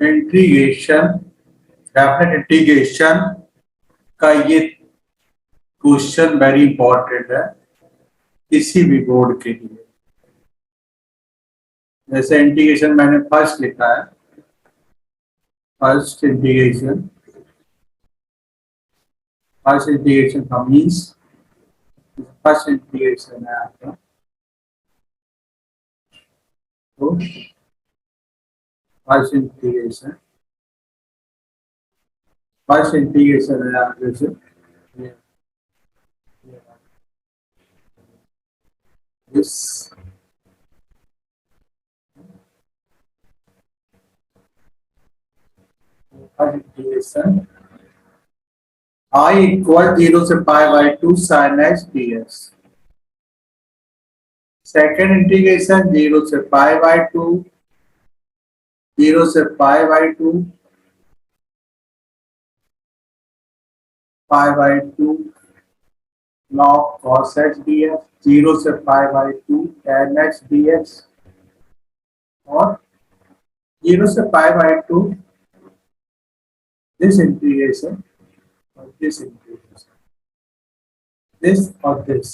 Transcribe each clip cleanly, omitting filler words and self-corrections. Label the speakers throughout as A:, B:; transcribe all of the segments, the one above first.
A: Integration, definite integration का ये question very important है किसी भी बोर्ड के लिए। जैसे इंटीग्रेशन मैंने फर्स्ट लिखा है, फर्स्ट इंटीग्रेशन का मीन्स फर्स्ट इंटीग्रेशन है आपका, तो फर्स्ट इंटीग्रेशन है आप जैसे this first integration I equal 0 से pi by 2 sine x d x. Second integration 0 से पाई बाई 2, 0 से pi by 2, pi by 2 log cos x dx, 0 से pi by 2 tan x dx, और 0 से पाई बाई 2 दिस इंटीग्रेशन और this integration, this और this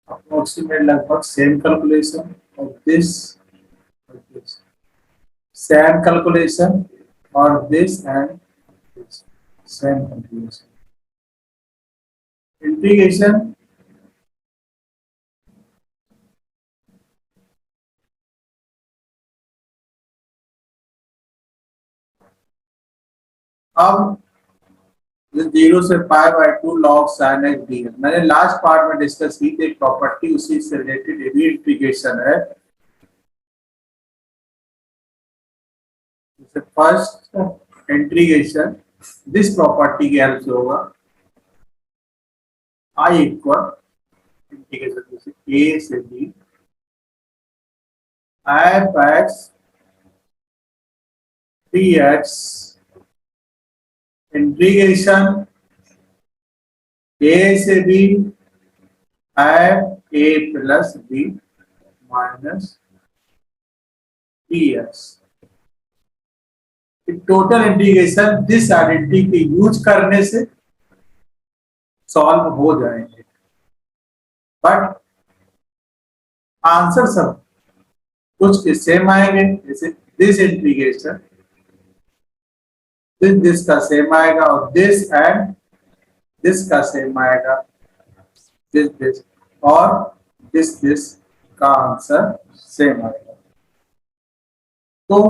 A: approximate लगभग same calculation, और this same calculation, और this and this same calculation. Integration अब 0 से pi by 2 log sin x dx, मैंने लास्ट पार्ट में डिस्कस की थी एक प्रॉपर्टी, उसी से रिलेटेड ये भी इंटीग्रेशन है। फर्स्ट इंटीग्रेशन दिस प्रॉपर्टी की हेल्प से होगा, I इक्वल इंटीग्रेशन a से b f x 3x integration a से b f a plus b minus dx। Total integration this identity के यूज करने से सॉल्व हो जाएंगे, बट आंसर सब कुछ के सेम आएंगे। जैसे दिस इंटीग्रेशन दिस का सेम आएगा, और दिस एंड दिस का सेम आएगा, दिस और दिस का आंसर सेम आएगा। तो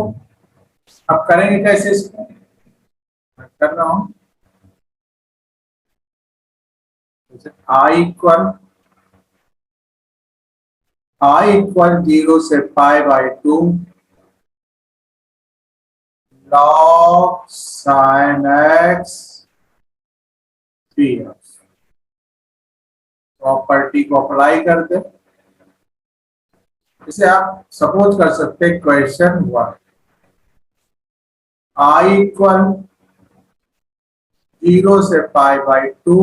A: अब करेंगे कैसे इसको, मैं कर रहा हूं। I इक्वल 0 से pi by 2 log sin x 3x। Property को अप्लाई कर दे, इसे आप सपोज कर सकते हैं क्वेश्चन 1। I इक्वल 0 से pi by 2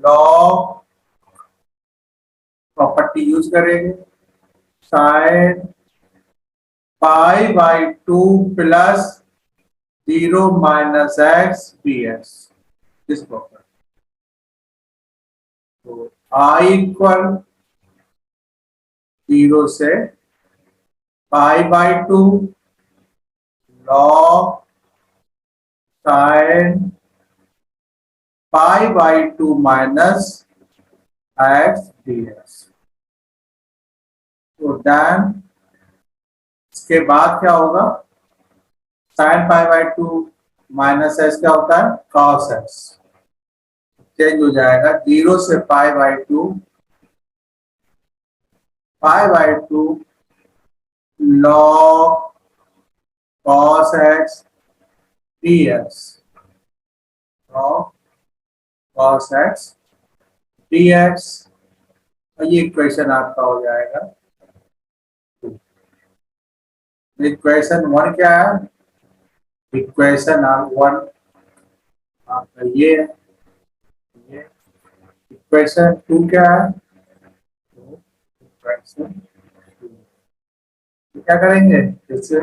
A: log, property use करेंगे, sine pi by 2 plus 0 minus x d x, this property. तो I इक्वल 0 से pi by 2 log sine pi by 2 minus x d x. तो then इसके बाद क्या होगा, sine pi by 2 minus x क्या होता है, कॉस एक्स, चेंज हो जाएगा 0 से pi by 2 log cos x dx, log cos x dx, और ये इक्वेशन आपका हो जाएगा। इक्वेशन 1 क्या है, इक्वेशन 1 आपका ये है, ये इक्वेशन 2 क्या है, इक्वेशन क्या करेंगे, जैसे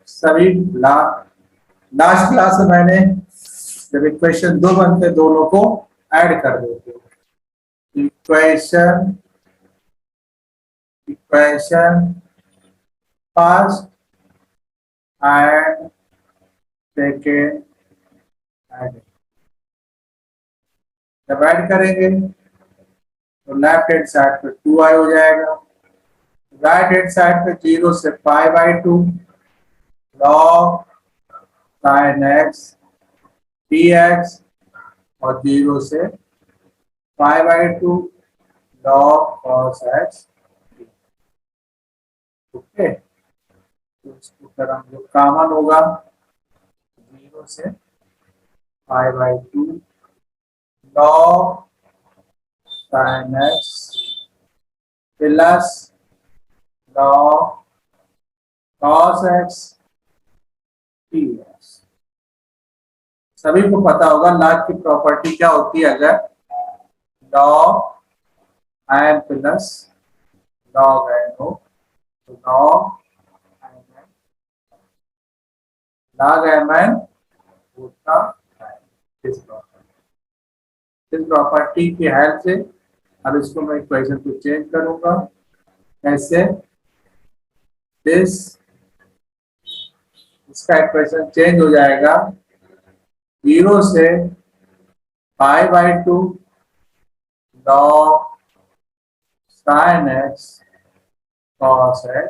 A: सभी लास्ट क्लास में मैंने जब इक्वेशन दो बनते दोनों को ऐड कर देते, equation first and second add, जब ऐड करेंगे तो लेफ्ट हैंड साइड पे 2i हो जाएगा, राइट हैंड साइड पे 0 से π/2 log sin x dx और 0 से π/2 log cos x। ओके, तो इसको अगर हम जो कॉमन होगा 0 से π/2 log sin x plus log cos x dx। सभी को पता होगा log की प्रॉपर्टी क्या होती है, अगर log n plus log n हो तो log mn होता है। इस प्रॉपर्टी की हेल्प से अब इसको मैं इक्वेशन को चेंज करूंगा, कैसे, दिस, इसका इक्वेशन चेंज हो जाएगा 0 से π/2 log sin x cos x।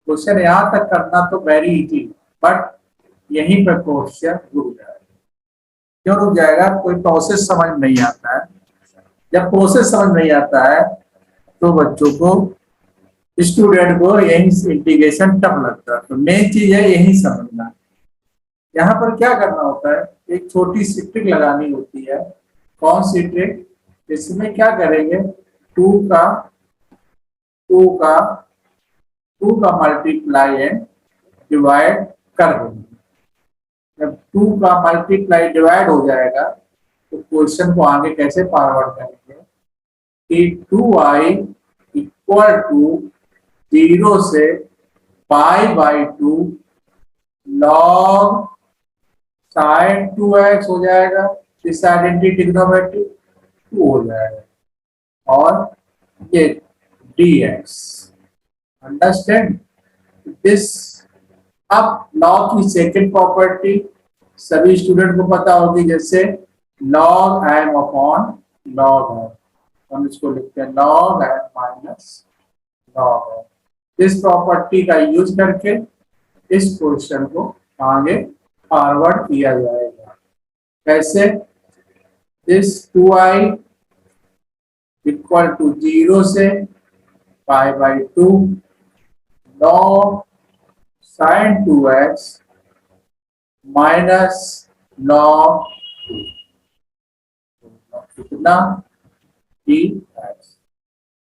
A: Question यहां तक करना तो वेरी इजी, बट यहीं पर क्वेश्चन रुक जाएगा। क्यों रुक जाएगा, कोई प्रोसेस समझ नहीं आता है। जब प्रोसेस समझ नहीं आता है तो बच्चों को, स्टूडेंट को यही इंटीग्रेशन टफ लगता है। तो मेन चीज है यही समझना। यहाँ पर क्या करना होता है, एक छोटी सी ट्रिक लगानी होती है। कौन सी ट्रिक, इसमें क्या करेंगे, 2 का मल्टीप्लाई एंड डिवाइड कर देंगे। जब 2 का मल्टीप्लाई डिवाइड हो जाएगा तो क्वेश्चन को आगे कैसे फॉरवर्ड करेंगे कि 2i इक्वल टू 0 से π/2 log sin 2x हो जाएगा, इस आइडेंटिटी ट्रिग्नोमेट्री 2 हो जाएगा, और ये dx। Understand this. अब लॉग की सेकंड प्रॉपर्टी सभी स्टूडेंट को पता होगी, जैसे log m upon log m, हम इसको लिखते हैं log m minus log m। इस प्रॉपर्टी का यूज करके इस क्वेश्चन को आगे फॉरवर्ड किया जाएगा। कैसे, दिस 2i इक्वल टू 0 से π/2 log sin 2x minus log कितना dx।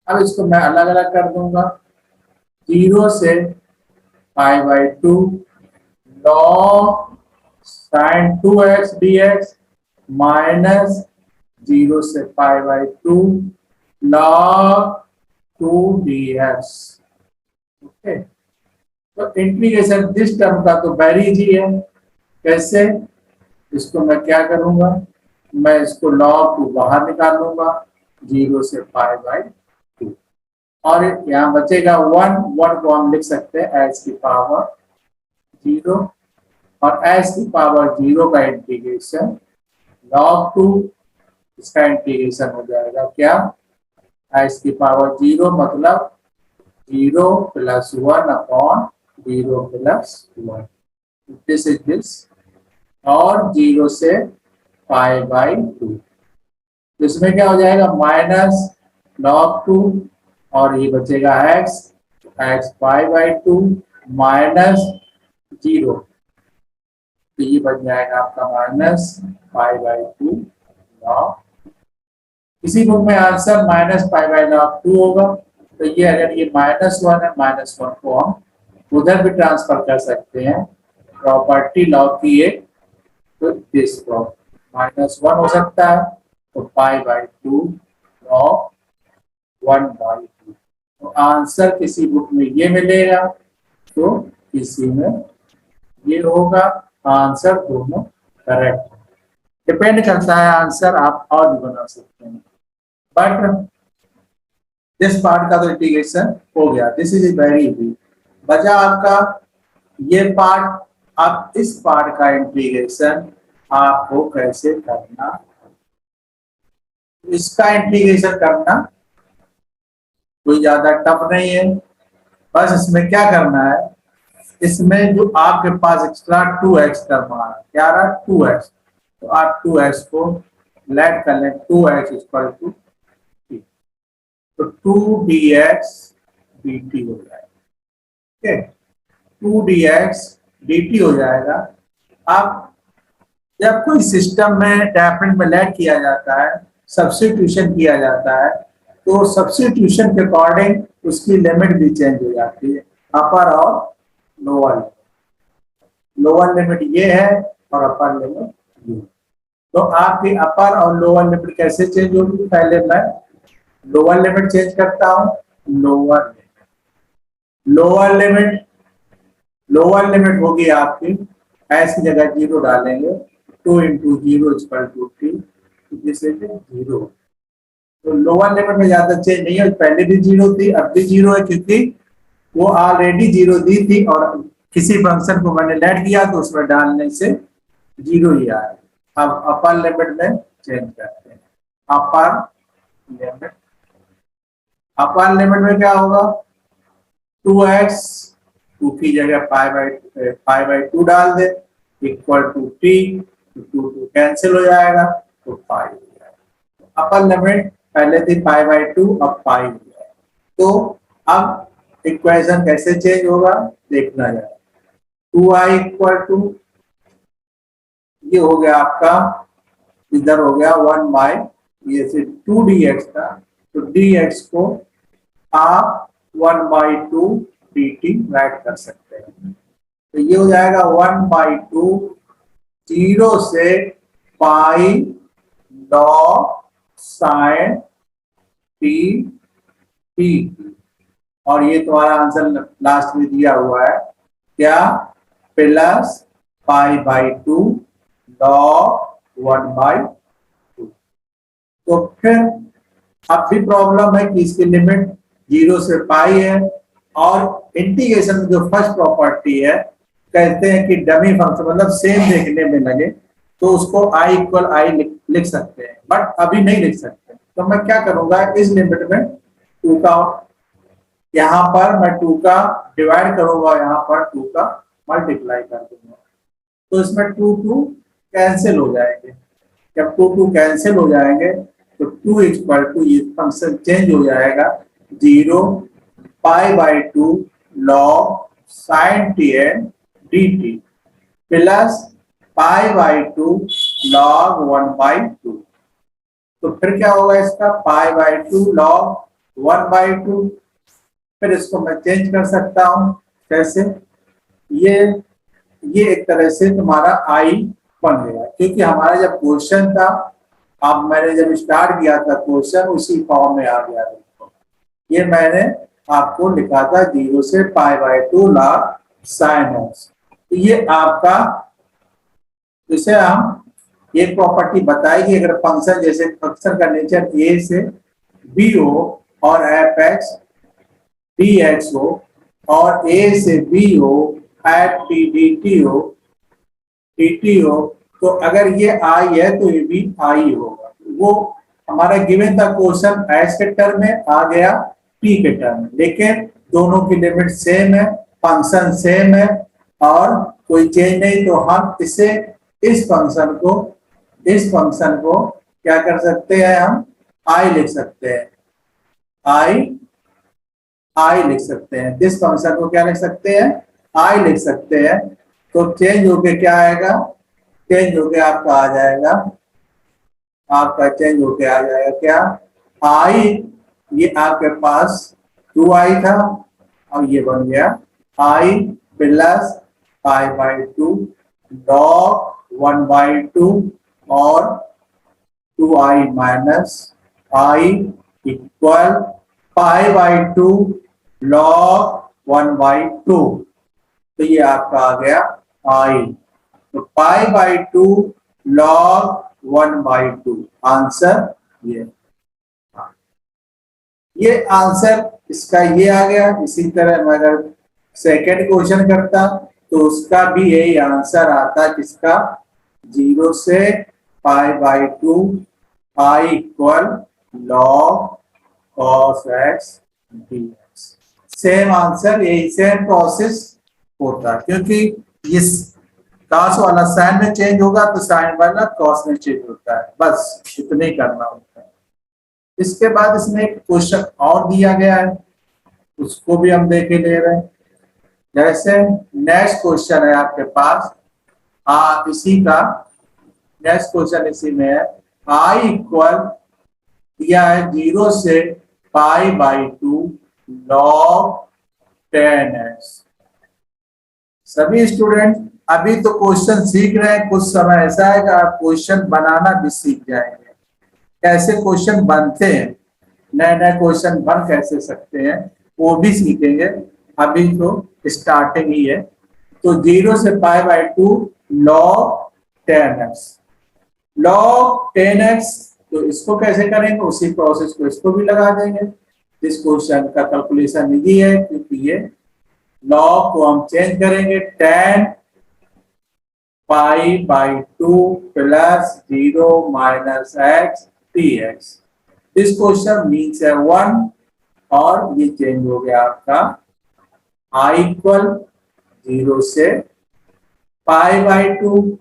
A: अब इसको मैं अलग अलग कर दूंगा, 0 से π/2 log sin 2x dx minus 0 से π/2 log 2 dx। ओके, तो इंटीग्रेशन दिस टर्म का तो वेरी इजी है। कैसे, इसको मैं क्या करूंगा, मैं इसको log 2 बाहर निकाल लूंगा 0 से π/2, और यहाँ बचेगा 1 को हम लिख सकते हैं h की पावर 0, और h की पावर 0 का इंटीग्रेशन log 2, इसका इंटीग्रेशन हो जाएगा क्या, h की पावर 0 मतलब 0 plus 1 upon 0 plus 1, this is this, और 0 से π/2। इसमें क्या हो जाएगा, माइनस log 2, और ये बचेगा x π/2 माइनस 0, तो ये बन जाएगा आपका माइनस π/2 log। इसी बुक में आंसर माइनस π/2 होगा, तो ये अगर ये -1 है, -1 को हम उधर भी ट्रांसफर कर सकते हैं, प्रॉपर्टी लॉग की एक, तो दिस -1 हो सकता है, तो π/2 log 1/2। तो आंसर किसी बुक में ये मिलेगा तो किसी में ये होगा। आंसर दोनों करेक्ट है। डिपेंड करता है, आंसर आप और भी बना सकते हैं। बट दिस पार्ट का तो इंटीग्रेशन हो गया, दिस इज वेरी इजी। बचा आपका ये पार्ट। अब इस पार्ट का इंटीग्रेशन आपको कैसे करना, इसका इंटीग्रेशन करना कोई ज्यादा टफ नहीं है। बस इसमें क्या करना है, इसमें जो आपके पास एक्स्ट्रा 2x टर्म आ रहा है, क्या आ रहा है 2x, तो आप 2x को लेट कर लें, 2x इक्वल टू t, तो 2 dx dt हो जाएगा। ठीक है, 2 dx dt हो जाएगा। अब जब कोई सिस्टम में डेफिनेट में लेट किया जाता है, सब्स्टिट्यूशन किया जाता है, तो सब्स्टिट्यूशन के अकॉर्डिंग उसकी लिमिट भी चेंज हो जाती है, अपर और लोअर। लोअर लिमिट ये है और अपर लिमिट ये। तो आपकी अपर और लोअर लिमिट कैसे चेंज होगी, पहले मैं लोअर लिमिट चेंज करता हूं। लोअर लिमिट होगी आपकी, ऐसी जगह 0 डालेंगे, 2 इंटू 0 इक्वल टू टी, जिससे 0। तो लोअर लिमिट में ज्यादा चेंज नहीं है, पहले भी 0 थी, अब भी 0 है, क्योंकि वो ऑलरेडी 0 दी थी और किसी फंक्शन को मैंने लेट किया तो उसमें डालने से 0 ही आया। अब अपर लिमिट में चेंज करते हैं। अपर लिमिट में क्या होगा, 2x, 2 की जगह पाई बाई 2 डाल दे, इक्वल टू टी, 2 कैंसिल हो जाएगा तो पाई हो जाएगा। अपर लिमिट पहले थी पाई बाई 2, अब पाई हो जाएगा। तो अब इक्वेशन कैसे चेंज होगा देखना जाए। 2i इक्वल टू, ये हो गया आपका, इधर हो गया 1 बाई ये से 2dx था, तो dx को आप 1 बाई 2 dt राइट कर सकते हैं। तो ये हो जाएगा 1 बाई 2, 0 से पाई log साइन टी टी, और ये तुम्हारा आंसर लास्ट में दिया हुआ है क्या, plus pi by 2 log 1 by 2। तो फिर अब भी प्रॉब्लम है कि इसकी लिमिट 0 से पाई है, और इंटीग्रेशन में जो फर्स्ट प्रॉपर्टी है, कहते हैं कि डमी फंक्शन मतलब सेम देखने में लगे तो उसको i इक्वल आई लिख सकते हैं, बट अभी नहीं लिख सकते। तो मैं क्या करूंगा, इस लिमिट में 2 का, यहाँ पर मैं 2 का डिवाइड करूंगा, यहाँ पर 2 का मल्टीप्लाई कर दूंगा, तो इसमें 2 कैंसिल हो जाएंगे। जब 2 कैंसिल हो जाएंगे तो 2 इक्वल टू, ये फंक्शन चेंज हो जाएगा, 0 pi by 2 log sine T N D T, plus pi by 2 log 1 by 2। तो फिर क्या होगा इसका, पाई बाई 2 log 1 बाई 2। फिर इसको मैं चेंज कर सकता हूं, कैसे, ये एक तरह से तुम्हारा आई बन गया, क्योंकि हमारा जब क्वेश्चन था, अब मैंने जब स्टार्ट किया था क्वेश्चन उसी फॉर्म में आ गया। ये मैंने आपको लिखा था 0 से pi by 2 log sine x. तो ये आपका, इसे हम ये प्रॉपर्टी बताएगी, अगर फंक्शन, जैसे फंक्शन का नेचर ए से बी हो और एफ एक्स डी एक्स हो, और ए से बी हो एफ टी डी टी हो, तो अगर ये आई है तो ये भी आई होगा। वो हमारा गिवन था क्वेश्चन एस के टर्म में आ गया टी के टर्म में, लेकिन दोनों की लिमिट सेम है, फंक्शन सेम है और कोई चेंज नहीं, तो हम इसे इस फंक्शन को क्या कर सकते हैं, हम आई लिख सकते हैं, आई लिख सकते हैं। इस फंक्शन को क्या लिख सकते हैं, आई लिख सकते हैं। तो चेंज होके क्या आएगा, चेंज होके आपका आ जाएगा, आपका चेंज होके आ जाएगा क्या, आई, ये आपके पास 2i था, अब ये बन गया I plus pi by 2 log 1 by 2 और 2i minus I equal pi by 2 log 1/2, तो ये आपका आ गया आई। तो पाई बाई 2 लॉग 1/2 आंसर ये। ये आंसर इसका ये आ गया। इसी तरह मैं अगर सेकेंड क्वेश्चन करता तो उसका भी यही आंसर आता, किसका, 0 से pi by 2 I equal log cos x dx। Same answer, यही सेम प्रोसेस होता है, क्योंकि इस कॉस वाला साइन में चेंज होगा तो साइन वाला कॉस में चेंज होता है, बस इतना ही करना होता है। इसके बाद इसमें एक क्वेश्चन और दिया गया है, उसको भी हम देख ले रहे हैं। जैसे नेक्स्ट क्वेश्चन है आपके पास, इसी का नेक्स्ट क्वेश्चन इसी में है, आई इक्वल दिया है 0 से पाई बाई 2 लॉग 10x। सभी स्टूडेंट अभी तो क्वेश्चन सीख रहे हैं, कुछ समय ऐसा है कि आप क्वेश्चन बनाना भी सीख जाएंगे, कैसे क्वेश्चन बनते हैं, नए नए क्वेश्चन बन कैसे सकते हैं वो भी सीखेंगे। अभी तो स्टार्टिंग ही है। तो 0 से pi by 2 log 10x, log 10x, तो इसको कैसे करेंगे, उसी प्रोसेस को इसको भी लगा देंगे। इस क्वेश्चन का कैलकुलेशन इजी है, क्योंकि ये लॉग को हम चेंज करेंगे, 10 पाई by 2 plus 0 minus x dx। This question means है 1, और ये चेंज हो गया आपका आई इक्वल 0 से pi by 2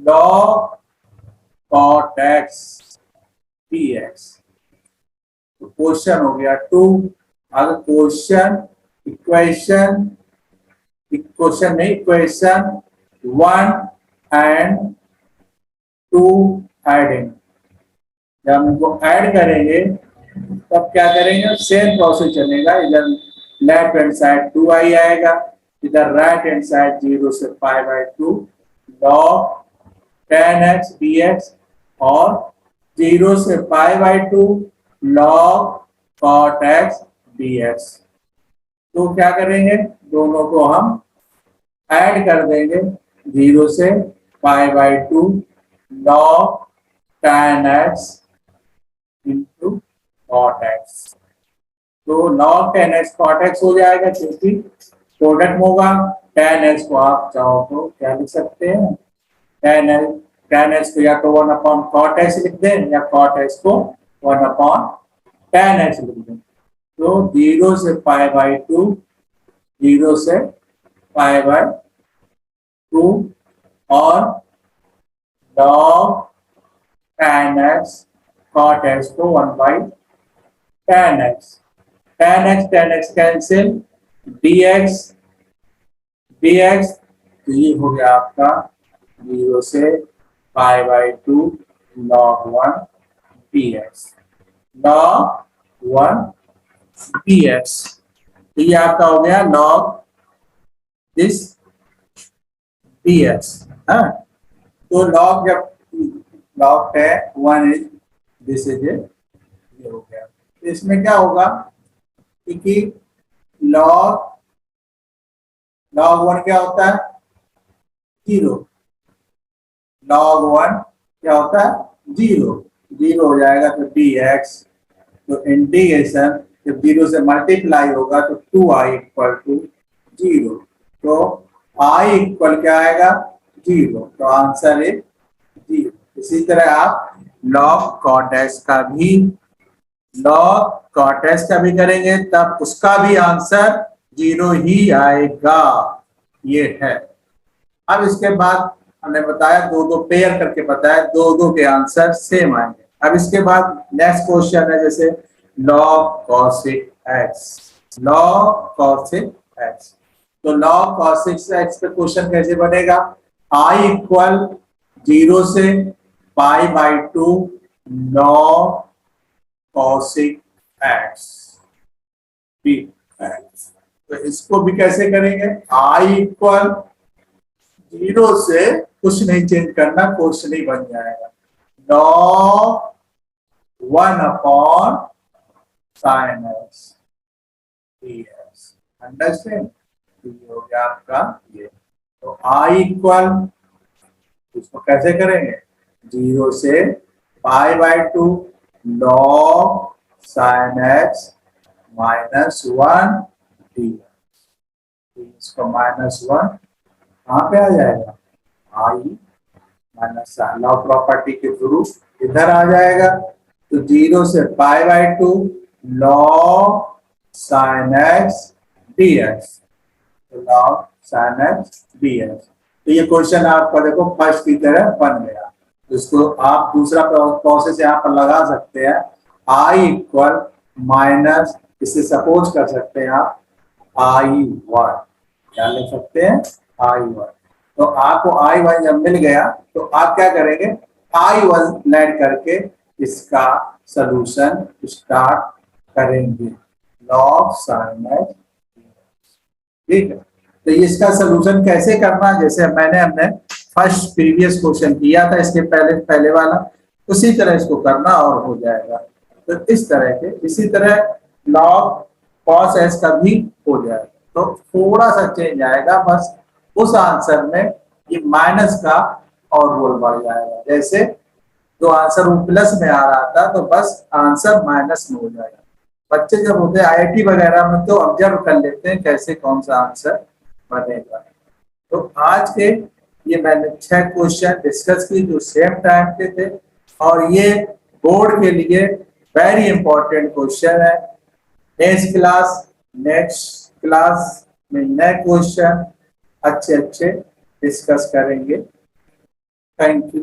A: log cot X dx। तो क्वेश्चन हो गया 2। अगर क्वेश्चन इक्वेशन 1 एंड 2 एडिंग, जब हम इनको ऐड करेंगे तब क्या करेंगे, सेम प्रोसेस चलेगा। इधर लेफ्ट हैंड साइड 2i आएगा, इधर राइट हैंड साइड 0 से pi by 2 log 10x dx, और 0 से pi by 2 log cot X dx। तो क्या करेंगे, दोनों को हम ऐड कर देंगे, 0 से pi by 2 log 10x into cot X. तो लॉग 10x कॉट एक्स हो जाएगा, क्योंकि प्रोडक्ट में होगा। 10x को आप चाहो तो क्या लिख सकते हैं, 10x को या तो 1 कॉट एक्स लिख दें, या कॉट एक्स को 1 10x लिख दें। तो 0 से पाई बाई 2, 0 से पाई बाई 2, और लॉग 10x कॉट एक्स को 1/10x, 10x कैंसिल, dx, तो ये हो गया आपका 0 से pi by 2 log 1 dx, log 1 dx। तो ये आपका हो गया लॉग दिस dx। तो लॉग जब लॉग है 1 इज दिस इज ये हो गया। तो इसमें क्या होगा, क्योंकि लॉग 1 क्या होता है, 0, लॉग 1 क्या होता है 0 हो जाएगा, तो dx, तो इंटीग्रेशन जब 0 से मल्टीप्लाई होगा तो 2i इक्वल टू 0, तो i इक्वल क्या आएगा 0, तो आंसर है 0। इसी तरह आप लॉग कॉट एक्स का भी करेंगे, तब उसका भी आंसर 0 ही आएगा, ये है। अब इसके बाद हमने बताया दो पेयर करके बताया, दो के आंसर सेम आएंगे। अब इसके बाद नेक्स्ट क्वेश्चन है, जैसे लॉग कॉसिक एक्स, तो लॉग कॉसिक एक्स पे क्वेश्चन कैसे बनेगा, आई इक्वल 0 से pi by 2 log cosec x dx। तो इसको भी कैसे करेंगे, आई इक्वल 0 से कुछ नहीं चेंज करना, क्वेश्चन ही बन जाएगा, log 1 sine x d x. Understand? ये हो गया आपका ये। तो आई इक्वल, इसको कैसे करेंगे, 0 से pi by 2 log sine x minus 1 D. इसको -1 कहाँ पे आ जाएगा, आई माइनस लॉ प्रॉपर्टी के थ्रू इधर आ जाएगा। तो 0 से pi by 2 log sine x d x, log sine x d x. तो ये क्वेश्चन आपका देखो फर्स्ट की तरह बन गया। इसको आप दूसरा प्रोसेस यहाँ पर लगा सकते हैं, आई इक्वल माइनस, इसे सपोज कर सकते हैं आप I1, क्या लिख सकते हैं, I1। तो आपको I1 जब मिल गया तो आप क्या करेंगे, I1 लेट करके इसका सलूशन स्टार्ट करेंगे, लॉग साइन एक्स। ठीक है, तो इसका सलूशन कैसे करना, जैसे हमने फर्स्ट प्रीवियस क्वेश्चन किया था इसके पहले वाला, उसी तरह इसको करना और हो जाएगा। तो इस तरह के, इसी तरह लॉग कॉस एस का भी हो जाएगा। तो थोड़ा सा चेंज आएगा बस, उस आंसर में ये माइनस का और रोल बढ़ जाएगा। जैसे जो आंसर वो प्लस में आ रहा था तो बस आंसर माइनस में हो जाएगा। बच्चे जब होते हैं आईआईटी वगैरह में तो ऑब्जर्व कर लेते हैं कैसे कौन सा आंसर बनेगा। तो आज के ये मैंने 6 क्वेश्चन डिस्कस की जो सेम टाइम के थे, और ये बोर्ड के लिए वेरी इंपॉर्टेंट क्वेश्चन है। नेक्स्ट क्लास में नए क्वेश्चन अच्छे डिस्कस करेंगे। Thank you.